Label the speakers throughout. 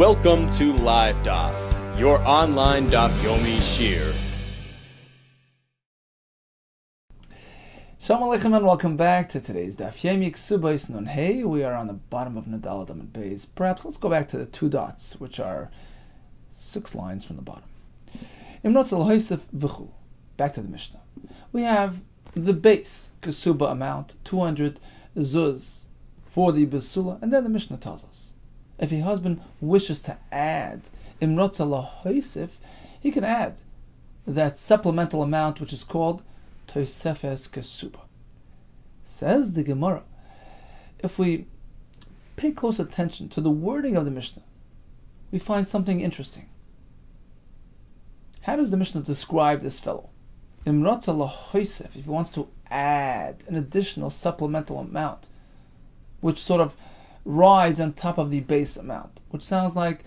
Speaker 1: Welcome to Live Daf, your online Daf Yomi Shir.
Speaker 2: Shalom Aleichem and welcome back to today's Daf Yomi Kesubos Nun Hey. We are on the bottom of Nadal Adam and Beis. Perhaps let's go back to the two dots, which are 6 lines from the bottom. Imrotz al Hoysef V'chu. Back to the Mishnah. We have the base Kesuba amount, 200 zuz for the Besula, and then the Mishnah tells us if a husband wishes to add Imrotz al Hoysef, he can add that supplemental amount which is called Tosefes Kesuba. Says the Gemara, if we pay close attention to the wording of the Mishnah, we find something interesting. How does the Mishnah describe this fellow? Imrotz al Hoysef, if he wants to add an additional supplemental amount, which sort of rides on top of the base amount, which sounds like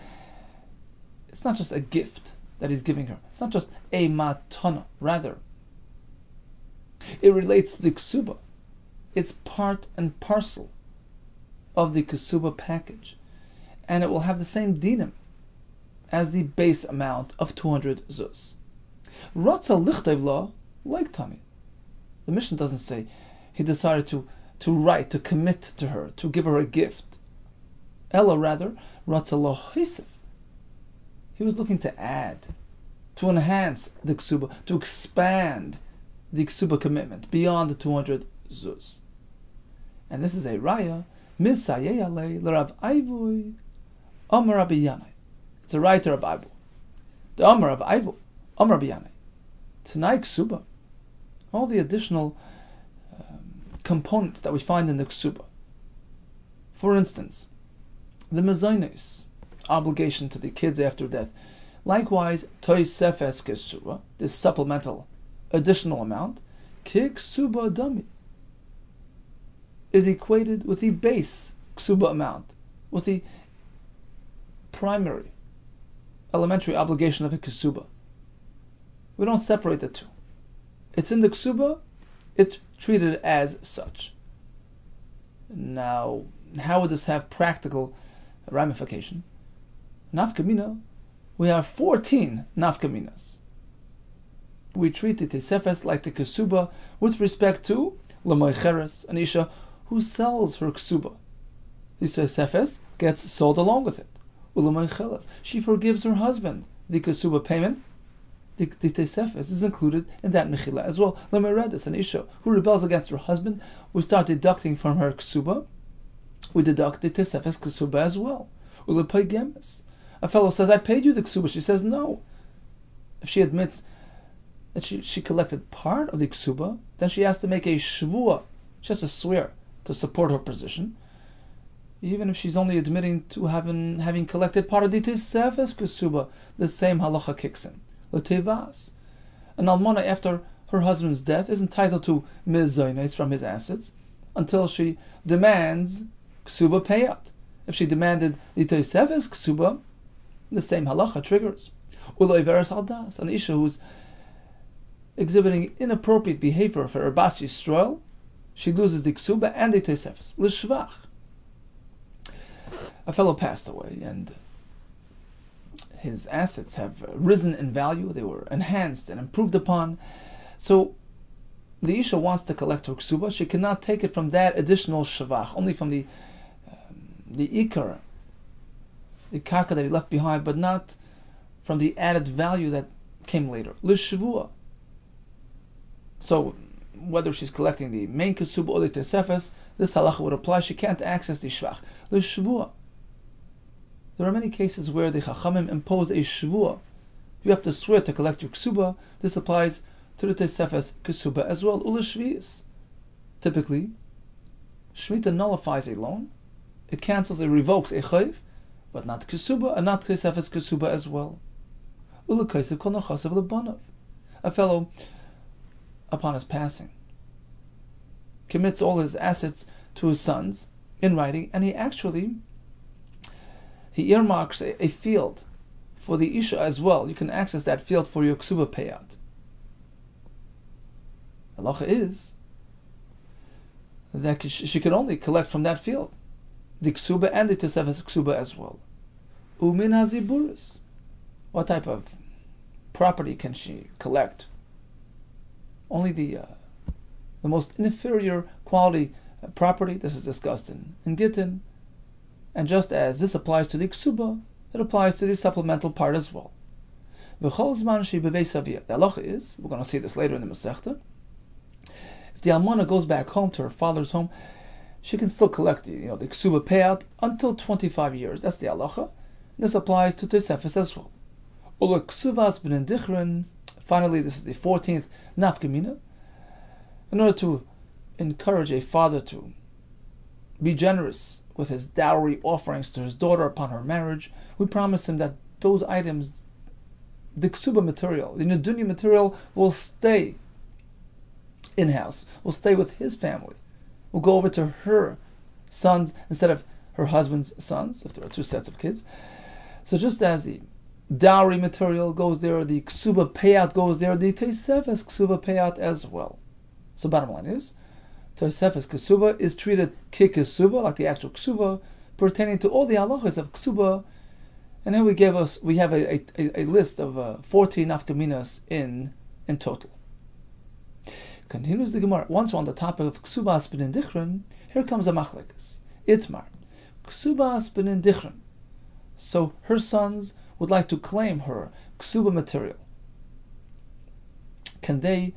Speaker 2: it's not just a gift that he's giving her. It's not just a matana. Rather, it relates to the Kesuba. It's part and parcel of the Kesuba package. And it will have the same dinim as the base amount of 200 zuz. Ratza lichtev la like Tami. The Mishnah doesn't say he decided to write, to commit to her, to give her a gift. Ella rather, Ratza la Hoysef. He was looking to add, to enhance the Kesuba, to expand the Kesuba commitment beyond the 200 zuz. And this is a raya, Misayeh alei l'Rav Ayvui, Amar Rabbi Yanai. It's a writer of Ayvu. The Amar of Ayvu, Amar Rabbi Yanai. Tanai Kesuba, all the additional components that we find in the Kesuba. For instance, the mezainis, obligation to the kids after death. Likewise, Tosefes Kesuba, this supplemental additional amount, Keksuba Dami, is equated with the base Ksuba amount, with the primary, elementary obligation of a Kesuba. We don't separate the two. It's in the Kesuba, it's treated as such. Now, how would this have practical ramification? Nafkamina, we have 14 nafkaminas. We treat the Tosefes like the Kesuba with respect to L'moicheres, an Isha who sells her Kesuba. The Tosefes gets sold along with it. U'L'moicheles, she forgives her husband the Kesuba payment. The Tosefes is included in that Mechila as well. L'moiredes, an Isha who rebels against her husband, we start deducting from her Kesuba. We deduct the Tosefes Kesuba as well. U'Lepoigemes, a fellow says, I paid you the Kesuba. She says no. If she admits that she collected part of the Kesuba, then she has to make a shvua. She has to swear to support her position, even if she's only admitting to having collected part of the Tosefes Kesuba. The same halacha kicks in. L'tevas, an almana after her husband's death is entitled to mezainis from his assets until she demands Kesuba payout. If she demanded the Tosefes Kesuba, the same halacha triggers. Uloiveres haldas, an isha who's exhibiting inappropriate behavior for her bas Yisrael, she loses the Kesuba and the Tosefes. L'shvach. A fellow passed away and his assets have risen in value. They were enhanced and improved upon. So the isha wants to collect her Kesuba. She cannot take it from that additional shvach, only from the ikar, the karka that he left behind, but not from the added value that came later. L'shvua. So whether she's collecting the main Kesuba or the Tosefes, this halacha would apply. She can't access the shvach. L'shvua. There are many cases where the Chachamim impose a shvua. You have to swear to collect your Kesuba. This applies to the Tosefes Kesuba as well. Ulashvius. Typically, Shemitah nullifies a loan. It cancels, it revokes a chayv, but not Kesuba and not Tosefes Kesuba as well. Ulakaisev kol nachasav lebanav. A fellow, upon his passing, commits all his assets to his sons in writing, and he earmarks a field for the Isha as well. You can access that field for your Kesuba payout. Halacha is that she could only collect from that field the Kesuba and the Tosefes Kesuba as well. Umin haziburis. What type of property can she collect? Only the most inferior quality property. This is discussed in Gittin. And just as this applies to the ksuba, it applies to the supplemental part as well. The halacha is, we're going to see this later in the Masechta, if the almana goes back home to her father's home, she can still collect the ksuba payout until 25 years. That's the halacha. This applies to Tosefes as well. Finally, this is the 14th nafkamina. In order to encourage a father to be generous with his dowry offerings to his daughter upon her marriage, we promise him that those items, the ksuba material, the nedunya material, will stay in-house, will stay with his family, will go over to her sons instead of her husband's sons, if there are two sets of kids. So just as the dowry material goes there, the ksuba payout goes there, the Tosefes ksuba payout as well. So bottom line is, Tosefes ksuba is treated kiksuba, like the actual ksuba, pertaining to all the halachas of ksuba. And here we have a list of 14 nafkaminas in total. Continues the Gemara. Once we're on the topic of ksubas b'nin dichron, here comes a machlekes. Itmar. Ksubas b'nin dichron. So her sons would like to claim her ksuba material. Can they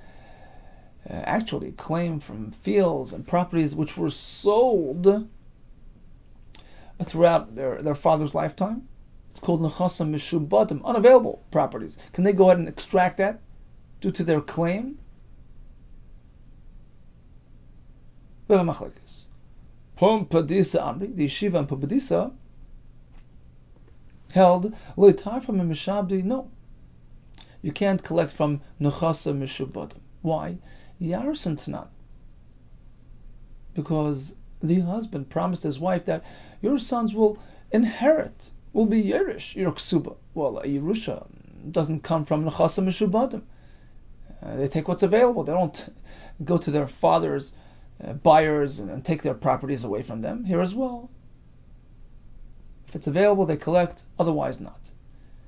Speaker 2: actually claim from fields and properties which were sold throughout their father's lifetime? It's called nechasa mishubadim, unavailable properties. Can they go ahead and extract that due to their claim? We have a machlekes. Pumpadisa Amri, the yeshiva in Pumpadisa, held loitar from a mishabdi. No, you can't collect from nechasa mishubadim. Why? Yarsin tanan. Because the husband promised his wife that your sons will inherit, will be Yerush, your ksuba. Well, a Yerusha doesn't come from nechasa mishubadim. They take what's available. They don't go to their father's buyers and take their properties away from them. Here as well, if it's available, they collect. Otherwise, not.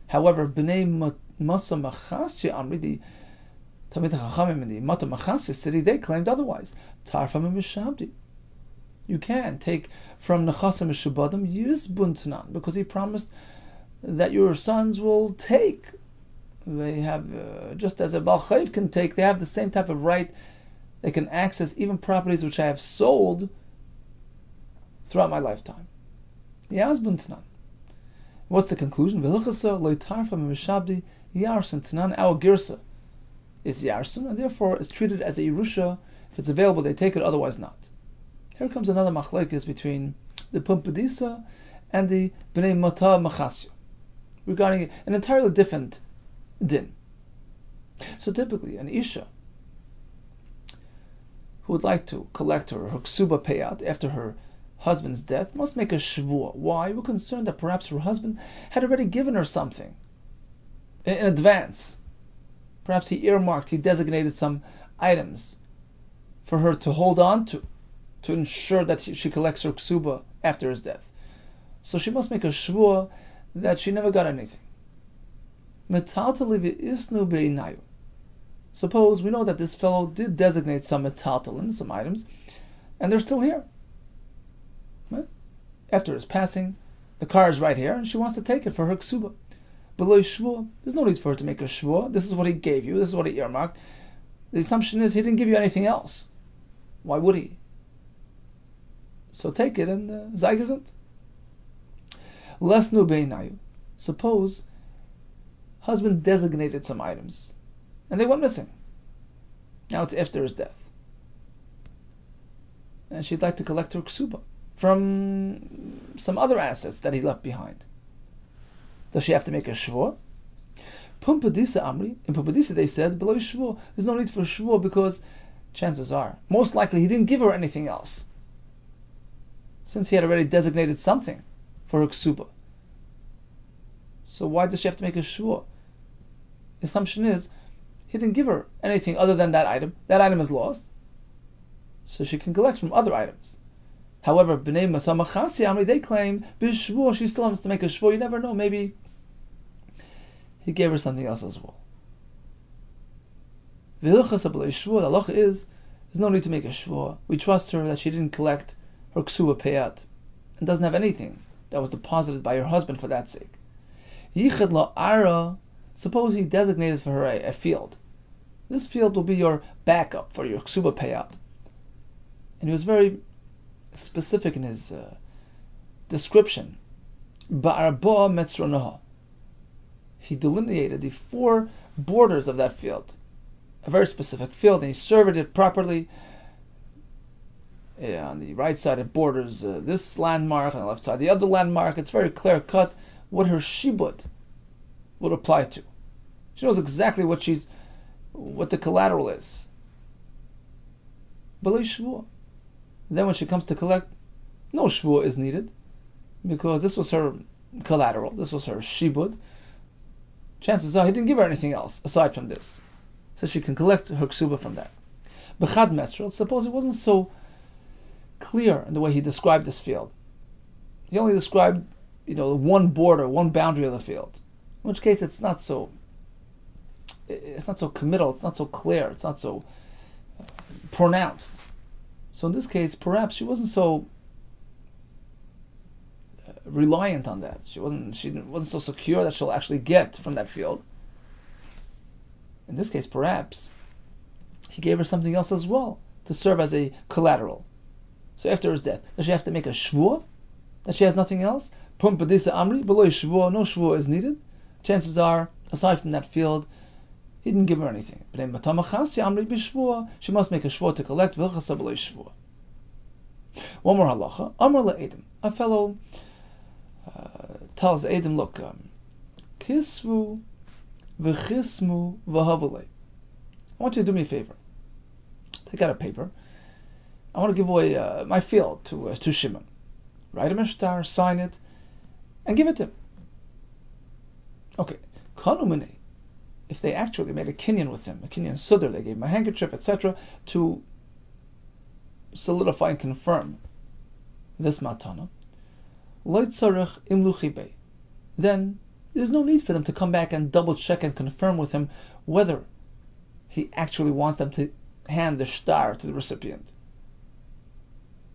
Speaker 2: However, b'nei masa machasya amri, the Talmid Chachamim in the Mata Machasya city, they claimed otherwise. Tarfam mishabdi. You can take from nechasa mishubadim yizbun tanan, because he promised that your sons will take. They have, just as a Baal Chayv can take, they have the same type of right. They can access even properties which I have sold throughout my lifetime. Yazbun tanan. What's the conclusion? V'ilchasa lo tarfam mishabdi yarsin tanan. Our girsa is yarsin, and therefore is treated as a Yerusha. If it's available, they take it, otherwise not. Here comes another machlekes between the Pumpadisa and the Bnei Mata Machasya regarding an entirely different din. So typically, an Isha who would like to collect her ksuba payout after her husband's death must make a shvua. Why? We're concerned that perhaps her husband had already given her something in advance. Perhaps he earmarked, he designated some items for her to hold on to ensure that she collects her ksuba after his death. So she must make a shvua that she never got anything. Suppose we know that this fellow did designate some metaltalin, some items, and they're still here. Right? After his passing, the car is right here, and she wants to take it for her ksuba. Below shvua, there's no need for her to make a shvua. This is what he gave you. This is what he earmarked. The assumption is he didn't give you anything else. Why would he? So take it and zaygesund. Lesnu beinayu. Suppose husband designated some items and they went missing. Now it's after his death, and she'd like to collect her ksuba from some other assets that he left behind. Does she have to make a shvua? Pumpadisa Amri, in Pumpadisa they said, below shvua, there's no need for shvua because chances are, most likely he didn't give her anything else, since he had already designated something for her ksuba. So why does she have to make a shvua? The assumption is, he didn't give her anything other than that item. That item is lost, so she can collect from other items. However, B'nei Masamachasi Amri, they claim, B'shvua, she still has to make a shvua. You never know, maybe he gave her something else as well. V'hilchas b'lei shvua, the halacha is, there's no need to make a shvua. We trust her that she didn't collect her ksuba payat and doesn't have anything that was deposited by her husband for that sake. Yichad la'ara, suppose he designated for her a field. This field will be your backup for your ksuba payat. And he was very specific in his description. Ba'arba metzronaha. He delineated the 4 borders of that field. A very specific field, and he surveyed it properly. On the right side it borders this landmark, on the left side the other landmark. It's very clear cut what her shibud would apply to. She knows exactly what the collateral is. B'lei shvua. Then when she comes to collect, no shvua is needed, because this was her collateral, this was her shibud. Chances are he didn't give her anything else aside from this, so she can collect her ksuba from that. B'chad mesrel, suppose it wasn't so clear in the way he described this field. He only described, one border, one boundary of the field. In which case it's not so committal, it's not so clear, it's not so pronounced. So in this case, perhaps she wasn't so reliant on that. She wasn't so secure that she'll actually get from that field. In this case, perhaps he gave her something else as well to serve as a collateral. So after his death, does she have to make a shvua that she has nothing else? Pum padisa amri, below shvua, no shvua is needed. Chances are, aside from that field, he didn't give her anything. She must make a shvua to collect. One more halacha. Amar la'edim. A fellow tells Edim, look, kisvu v'chismu v'havulei. I want you to do me a favor. Take out a paper. I want to give away my field to Shimon. Write him a shtar, sign it, and give it to him. Okay. Kanumene. If they actually made a kinyan with him, a kinyan sudar, they gave him a handkerchief, etc., to solidify and confirm this matana, then there's no need for them to come back and double check and confirm with him whether he actually wants them to hand the shtar to the recipient.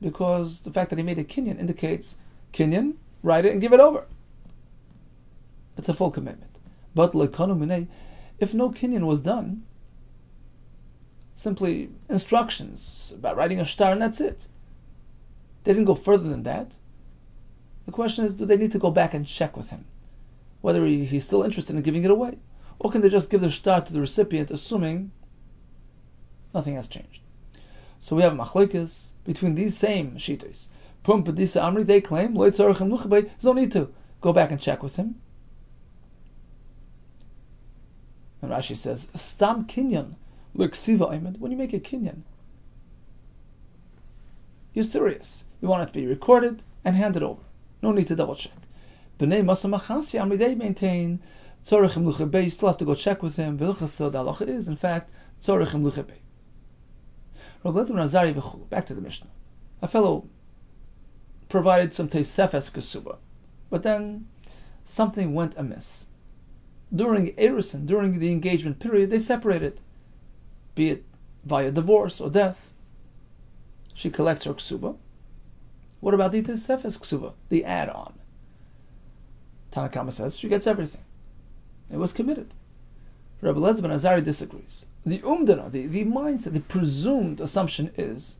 Speaker 2: Because the fact that he made a kinyan indicates, kinyan, write it and give it over. It's a full commitment. But if no kinyan was done, simply instructions about writing a shtar and that's it. They didn't go further than that. The question is, do they need to go back and check with him whether he's still interested in giving it away? Or can they just give the shtar to the recipient assuming nothing has changed? So we have machlokes between these same shitos. Pum pedisa amri, they claim, there's no need to go back and check with him. And Rashi says, stam kinyan, l'ksiva aymed. When you make a kinyan, you're serious. You want it to be recorded and handed over. No need to double check. B'nei masamachasi amri, they maintain tzorechim l'chebei. You still have to go check with him. V'ilchasa, the halacha is, in fact, tzorechim l'chebei. Back to the Mishnah. A fellow provided some teisefes kesuba, but then something went amiss. During erusin, during the engagement period, they separated, be it via divorce or death. She collects her ksuba. What about the teisefes ksuba, the add-on? Tanakama says she gets everything. It was committed. Rabbi Yehuda Kessler disagrees. The umdana, the mindset, the presumed assumption is,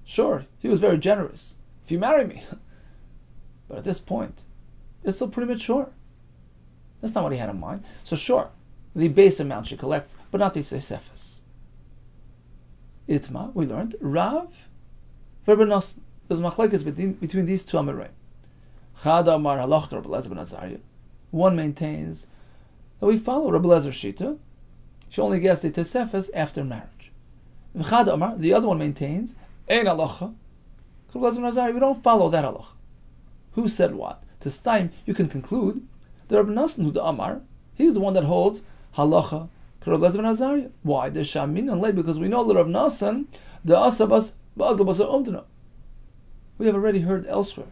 Speaker 2: sure, he was very generous. If you marry me. But at this point, it's still premature. That's not what he had in mind. So sure, the base amount she collects, but not the teisefes. Itma, we learned, Rav, Verbenos, there's machlekes between these two Amoraim. Chad Amar Halach Rabbi Yehuda Kessler. One maintains that we follow Rabbi Elazar's shita. She only gets the teisefes after marriage. V'chad Amar, the other one maintains, Ein halacha. Rabbi Elazar Nazari, we don't follow that halacha. Who said what? This time you can conclude that Rabbi Yehuda Amar, he's the one that holds halacha. Rabbi Elazar Nazari. Why? The shamin and lay, because we know that Rabbi Nasan, the asabas ba'azl basar umdana. We have already heard elsewhere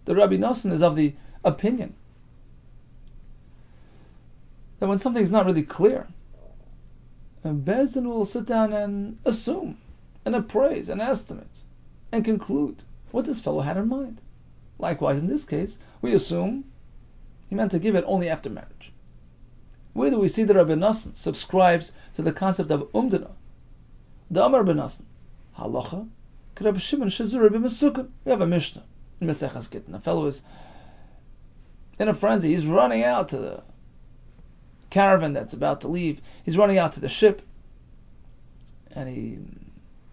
Speaker 2: that Rabbi Nosson is of the opinion that when something is not really clear, and Beis Din will sit down and assume, and appraise, and estimate, and conclude what this fellow had in mind. Likewise, in this case, we assume he meant to give it only after marriage. Where do we see that Rabbi Nosson subscribes to the concept of umdana? The Amar Rabbi Nosson, halacha, Rabbi Shimon shezur b'mesukan. We have a Mishnah in Maseches Gittin. A fellow is in a frenzy. He's running out to the caravan that's about to leave. He's running out to the ship, and he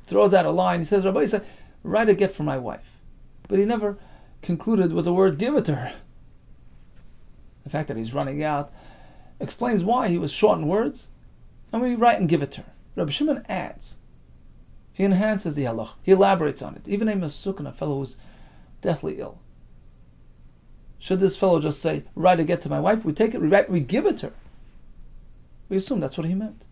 Speaker 2: throws out a line. He says, Rabbi, he said, write a get for my wife. But he never concluded with the word give it to her. The fact that he's running out explains why he was short in words, and we write and give it to her. Rabbi Shimon adds, he enhances the halach, he elaborates on it. Even a mesukun, a fellow who's deathly ill, should this fellow just say, write a get to my wife? We take it, we write, we give it to her. We assume that's what he meant.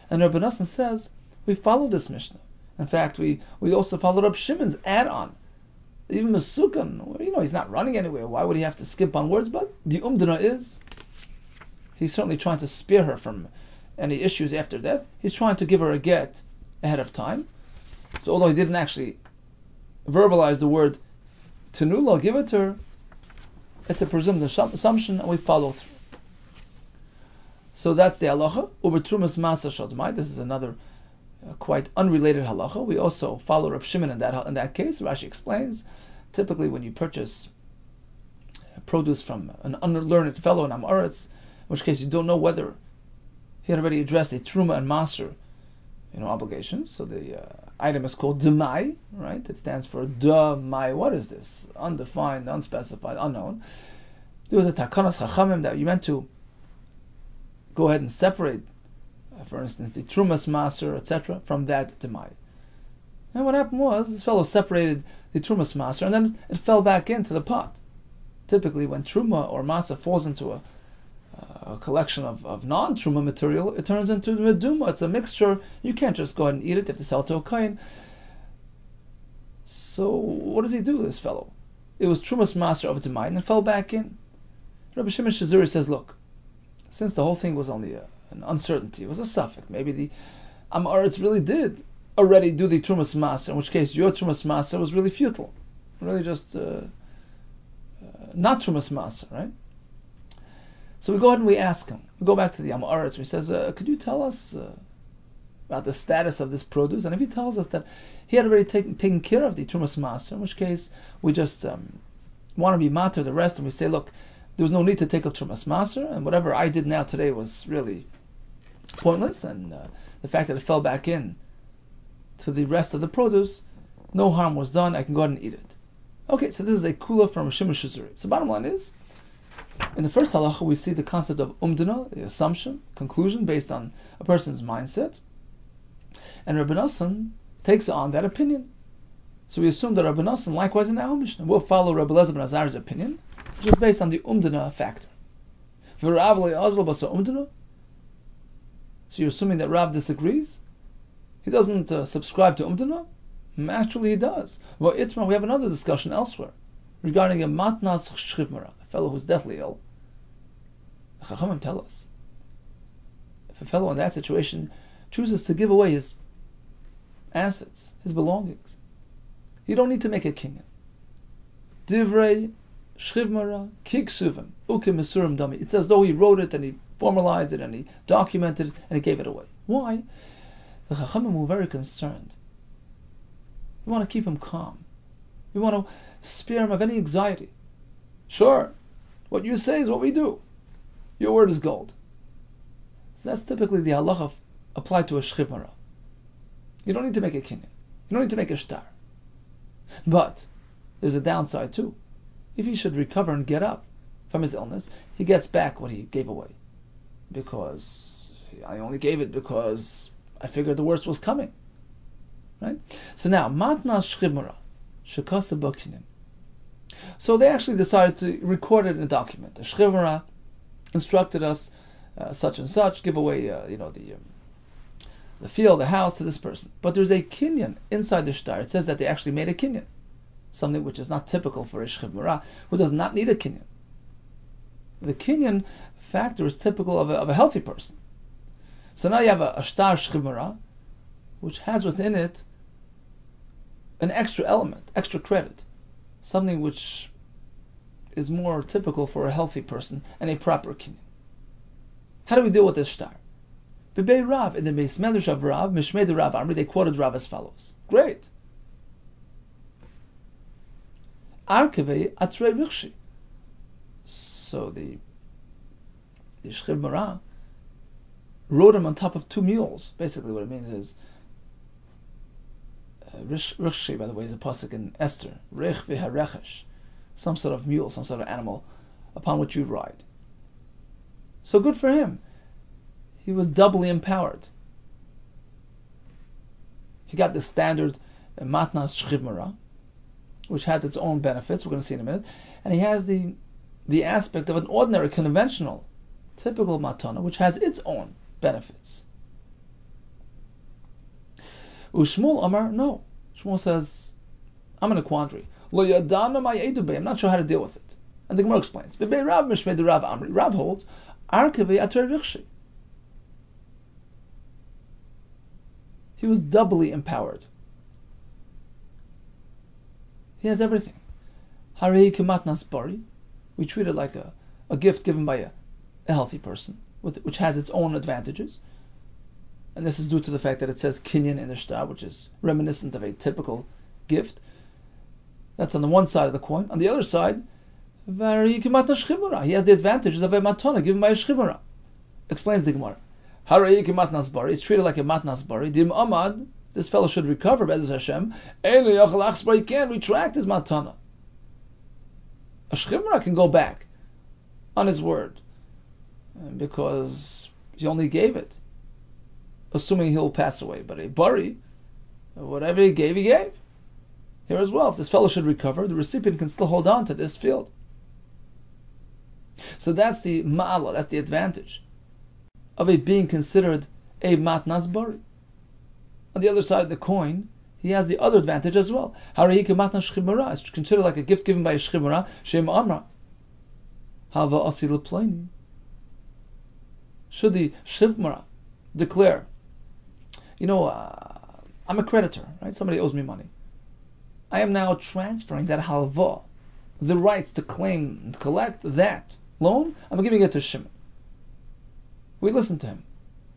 Speaker 2: And Rabbi Nosson says, we follow this Mishnah. In fact, we also follow Rabbi Shimon's add-on. Even mesukun, he's not running anywhere. Why would he have to skip on words? But the umdana is, he's certainly trying to spare her from any issues after death. He's trying to give her a get ahead of time. So although he didn't actually verbalize the word tenula, give it to her, it's a presumed assumption, and we follow through. So that's the halacha. Uber trumas masa shodmai. This is another quite unrelated halacha. We also follow Reb Shimon in that case. Rashi explains, typically when you purchase produce from an unlearned fellow in Amoritz, in which case you don't know whether he had already addressed a truma and maser, obligations. So the item is called demai, right? It stands for demai. What is this? Undefined, unspecified, unknown. There was a takanas chachamim that you meant to go ahead and separate, for instance, the trumas maser, etc., from that demai. And what happened was, this fellow separated the trumas maser, and then it fell back into the pot. Typically, when truma or masa falls into a collection of non-truma material, it turns into meduma. It's a mixture. You can't just go ahead and eat it. You have to sell it to a kohen. So what does he do, this fellow? It was trumas maser of demai, and it fell back in. Rabbi Shimon Shazuri says, look, since the whole thing was only an uncertainty, it was a suffix. Maybe the Amoritz really did already do the trumas maser, in which case your trumas maser was really futile, really just not trumas maser, right? So we go ahead and we ask him. We go back to the Amoritz. He says, could you tell us about the status of this produce? And if he tells us that he had already taken care of the trumas maser, in which case we just want to be matter the rest, and we say, look, there was no need to take up trumas maser, and whatever I did now today was really pointless, and the fact that it fell back in to the rest of the produce, no harm was done, I can go ahead and eat it. Okay, so this is a kula from Shimon Shazuri. So bottom line is, in the first halacha we see the concept of umdana, the assumption, conclusion based on a person's mindset, and Rabbi Nosson takes on that opinion. So we assume that Rabbi Nosson, likewise in our Mishnah, will follow Rabbi Elazar ben Azar's opinion, which is based on the umdana factor. So you're assuming that Rav disagrees? He doesn't subscribe to umdana? Actually he does. Well, we have another discussion elsewhere regarding a matnas shrivmara, a fellow who's deathly ill. The Chachamim tell us, if a fellow in that situation chooses to give away his assets, his belongings, you don't need to make a kinyan. Divrei Shrivmara Kiksuvim Uke Mesurim Dami. It's as though he wrote it and he formalized it and he documented it and he gave it away. Why? The Chachamim were very concerned. We want to keep him calm. We want to spare him of any anxiety. Sure, what you say is what we do. Your word is gold. So that's typically the halacha applied to a Shrivmara. You don't need to make a kinyan. You don't need to make a shtar. But there's a downside too. If he should recover and get up from his illness, he gets back what he gave away. Because I only gave it because I figured the worst was coming. Right? So now, matnas shrivmara, shekasa b'kinyan. So they actually decided to record it in a document. The shrivmara instructed us, such and such, give away, the field, the house to this person. But there's a kinyan inside the shtar. It says that they actually made a kinyan. something which is not typical for a Shchivmara, who does not need a kinyan. The kinyan factor is typical of a healthy person. So now you have a shtar Shchivmara, which has within it an extra element, extra credit, something which is more typical for a healthy person and a proper kinyan. How do we deal with this shtar? Bebei Rav, in the Beis Medrash of Rav, Mishmei de Rav Amri, they quoted Rav as follows. Great. Arkevei atrei richshi. So the Shchivmara rode him on top of two mules. Basically what it means is, richshi, by the way, is a pasuk in Esther. Rich v'harechesh. Some sort of mule, some sort of animal upon which you ride. So good for him. He was doubly empowered. He got the standard matnas Shchivmara, which has its own benefits, we're going to see in a minute, and he has the aspect of an ordinary, conventional, typical matana, which has its own benefits. Ushmul Amar, no. Shmuel says, I'm in a quandary. I'm not sure how to deal with it. And the Gemara explains. Rav Mishmei de Rav Amri. Rav holds, Arkevei atrei richshi. He was doubly empowered. He has everything. Harei kematnas bari. We treat it like a gift given by a healthy person, which has its own advantages. And this is due to the fact that it says kinyan in the shtar, which is reminiscent of a typical gift. That's on the one side of the coin. On the other side, he has the advantages of a matana given by a shchivmara. Explains the Gemara. Harei kematnas bari. It's treated like a matnas bari. Dim amad. This fellow should recover, Be'ez Hashem. He can't retract his matana. A shchivmara can go back on his word because he only gave it, assuming he'll pass away. But a bari, whatever he gave, he gave. Here as well, if this fellow should recover, the recipient can still hold on to this field. So that's the ma'ala, that's the advantage of it being considered a matnas bari. On the other side of the coin, he has the other advantage as well. Harei kematnas shchivmara. It's considered like a gift given by a shchivmara. Shem amra. Hava asi leploni. Should the shchivmara declare, I'm a creditor, right? Somebody owes me money. I am now transferring that halva, the rights to claim and collect that loan, I'm giving it to Shimon. We listen to him.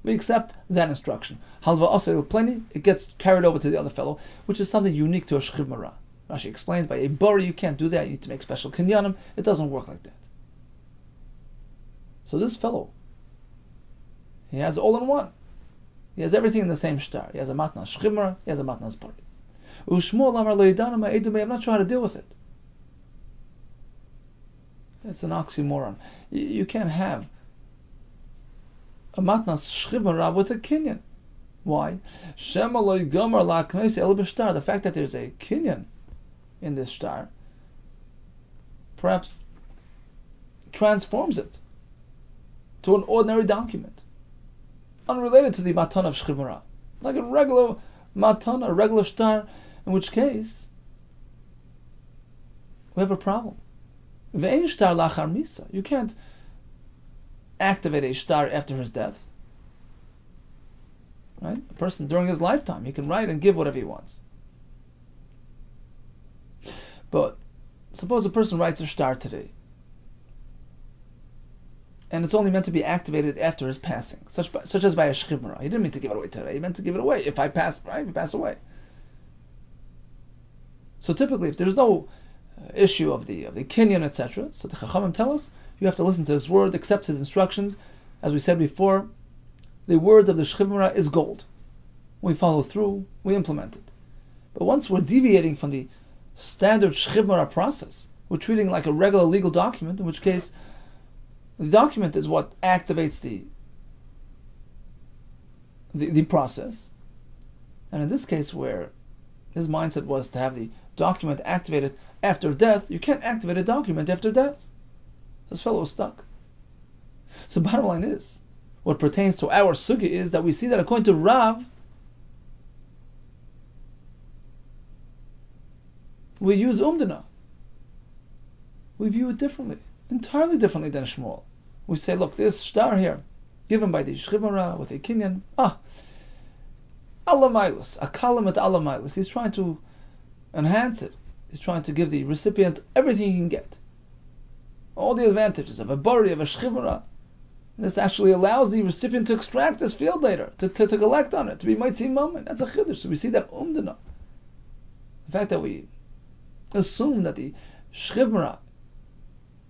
Speaker 2: We accept that instruction. Halva asel plenty, it gets carried over to the other fellow, which is something unique to a shchivmara. Rashi explains, by a bari you can't do that, you need to make special kinyanim. It doesn't work like that. So this fellow, he has all in one. He has everything in the same shtar. He has a matnas shchivmara, he has a matnas bari. Ushmol amar leidana ma'edumei, I'm not sure how to deal with it. It's an oxymoron. You can't have a matnas shchivmara with a kinyan. Why? The fact that there's a kinyan in this shtar perhaps transforms it to an ordinary document, unrelated to the matana of shchivmara, like a regular matana, a regular shtar, in which case we have a problem. You can't activate a shtar after his death. Right? A person during his lifetime, he can write and give whatever he wants. But suppose a person writes a shtar today, and it's only meant to be activated after his passing, such as by a shchivmara. He didn't mean to give it away today. He meant to give it away if I pass, right? If I pass away. So typically, if there's no issue of the kinyan, etc., so the Chachamim tell us you have to listen to his word, accept his instructions. As we said before, the words of the shchivmara is gold. We follow through, we implement it. But once we're deviating from the standard shchivmara process, we're treating it like a regular legal document, in which case the document is what activates the process. And in this case, where his mindset was to have the document activated after death, you can't activate a document after death. This fellow was stuck. So bottom line is, what pertains to our sugya is that we see that according to Rav, we use umdana. We view it differently, entirely differently than Shmuel. We say, look, this star here, given by the Shchibara with a kinyan, Alamailus, a column at Alamailus. He's trying to enhance it. He's trying to give the recipient everything he can get. All the advantages of a bari, of a Shchibara. This actually allows the recipient to extract this field later, to collect on it, to be mitzvah moment. That's a chiddush. So we see that umdana. The fact that we assume that the Shchibara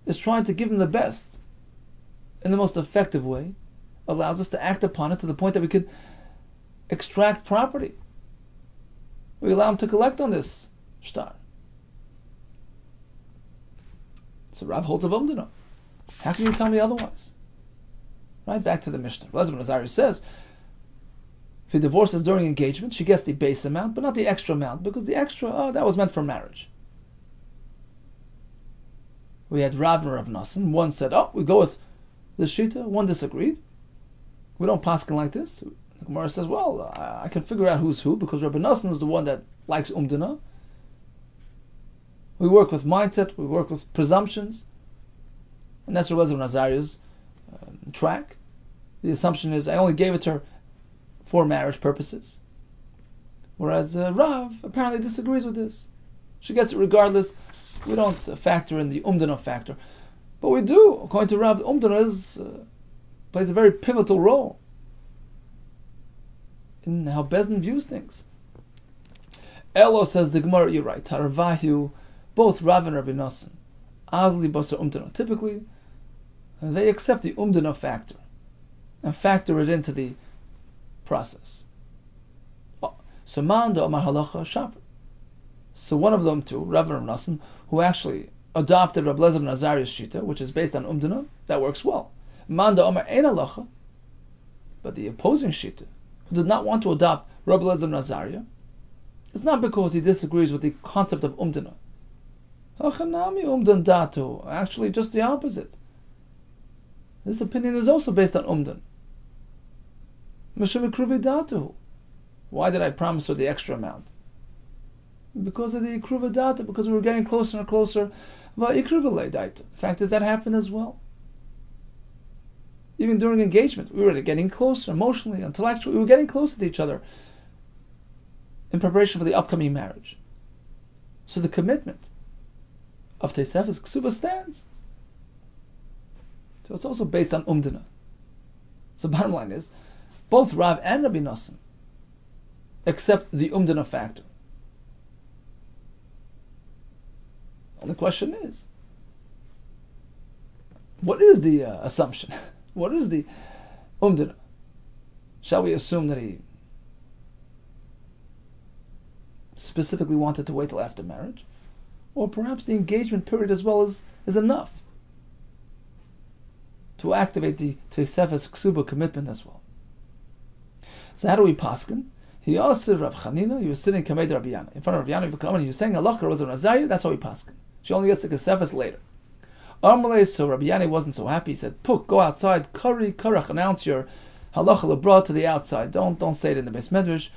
Speaker 2: is trying to give him the best in the most effective way, allows us to act upon it to the point that we could extract property. We allow him to collect on this star. So Rav holds of umdana. How can you tell me otherwise? Right, back to the Mishnah. Rabbi Azariah says, if he divorces during engagement, she gets the base amount, but not the extra amount, because the extra, that was meant for marriage. We had Rav and Rav Nassan. One said, we go with the Shita. One disagreed. We don't paskin like this. The Gemara says, I can figure out who's who, because Rabbi Nassan is the one that likes umdana. We work with mindset, we work with presumptions, and that's Rabbi Azariah's track. The assumption is, I only gave it to her for marriage purposes. Whereas Rav apparently disagrees with this. She gets it regardless. We don't factor in the umdana factor. But we do. According to Rav, umdana plays a very pivotal role in how Bezdin views things. Elo says the Gemara, you're right. Taravahu, both Rav and Rabbi Nassan, Azli Basar umdana. Typically, they accept the umdana factor and factor it into the process. So Manda Omar Halacha Shaper. So one of them two, Rav and Rav Nassan, who actually adopted Rabbi Lezer ben Azariah's shita, which is based on umdana, that works well. Manda Omar Ein Halacha, but the opposing shita, who did not want to adopt Rabbi Lezer ben Azariah, it's not because he disagrees with the concept of umdana. Hachanami umdan datu. Actually, just the opposite. This opinion is also based on umdan. Why did I promise her the extra amount? Because of the ikruva data, because we were getting closer and closer. The fact is that happened as well. Even during engagement, we were getting closer emotionally, intellectually. We were getting closer to each other in preparation for the upcoming marriage. So the commitment of Tesefes Kesubos stands. So it's also based on umdana. So the bottom line is, both Rav and Rabbi Nassan accept the umdana factor. And the question is, what is the assumption? What is the umdana? Shall we assume that he specifically wanted to wait till after marriage? Or perhaps the engagement period as well is enough to activate the Tesefes Kesubos commitment as well. So how do we paskin? He asked Rav Chanina, he was sitting in Rabbi Yana, in front of Rabbi Yana, and he was saying, Allah was on Azariah, that's how we paskin. She only gets the Kesefes later. So Rabbi Yana wasn't so happy. He said, Puk, go outside, kari, karach, announce your halacha lebra to the outside. Don't say it in the Beis Medrash.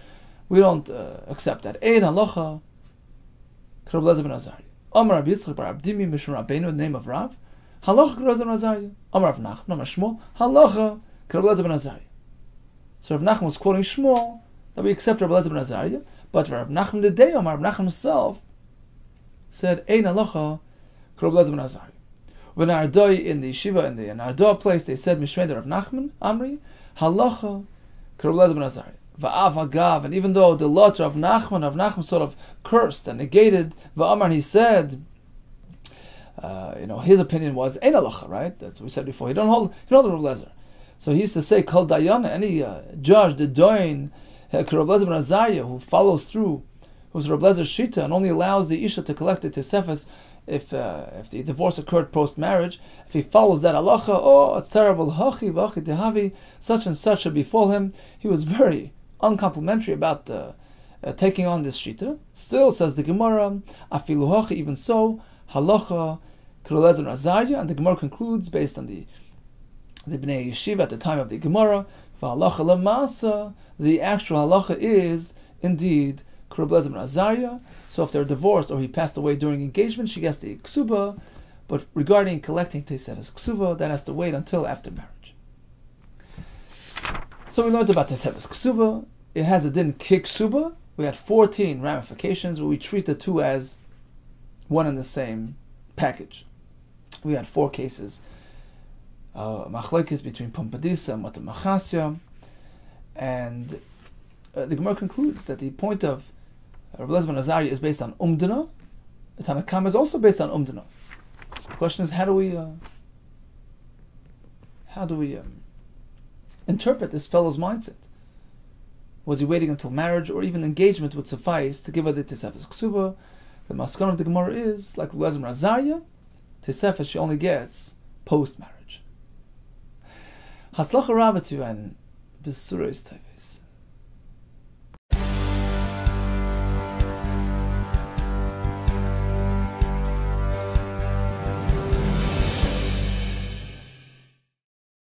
Speaker 2: We don't accept that. Ein halacha, Rabbi Lezer ben Azariah. Amar Rabbi Yitzchak bar Abdimi, Mishum Rabbeinu, in the name of Rav. Halacha, Rabbi Lezer ben Azariah. Amar Rav Nachman, Amar Shmuel. Halacha, Rabbi Lezer ben Azariah. So Rav Nachman was quoting Shmuel, that we accept Rabbi Lezer ben Azariah, but Rav Nachman the day, Amar Rav Nachman himself said, Ein halacha, Rabbi Lezer ben Azariah. When Ardoi in the yeshiva, in the Ardoa place, they said, Mishmei Rav Nachman, Amri, halacha, Rabbi Lezer ben Azariah. Va'av hagav, and even though the lot of Rav Nachman sort of cursed and negated, Va'amar, he said, his opinion was Ein halacha, right? That's what we said before. He don't hold Rav Lezer. So he used to say, Kol Dayan, any judge, the Doin, Rabbi Lezer ben Azariah, who follows through, who's Rabbi Lezer's shita, and only allows the Isha to collect the Tesefes if the divorce occurred post-marriage. If he follows that halacha, it's terrible, hachi, vachi, dehavi, such and such should befall him. He was very uncomplimentary about taking on this shita. Still, says the Gemara, afilu hachi, even so, halacha, Rabbi Lezer ben Azariah, and the Gemara concludes, based on the Bnei Yeshiva at the time of the Gemara, the actual halacha is indeed So if they're divorced or he passed away during engagement, she gets the ksuba. But regarding collecting Tesefes Ksuba, that has to wait until after marriage. So we learned about Tesefes Ksuba. It has a din Kiksuba. We had 14 ramifications, but we treat the two as one and the same package. We had 4 cases. Machlokes between Pumpadisa and Matamachasya. And the Gemara concludes that the point of Rabbi Elazar ben Azariah is based on Umdana. The Tanna Kama is also based on Umdana. The question is, how do we interpret this fellow's mindset? Was he waiting until marriage or even engagement would suffice to give her the Tesefes Ksuba? The maskana of the Gemara is, like Rabbi Elazar ben Azariah, Tesefes she only gets post-marriage. Hatzlacha Rabba to you and B'surais Teveh.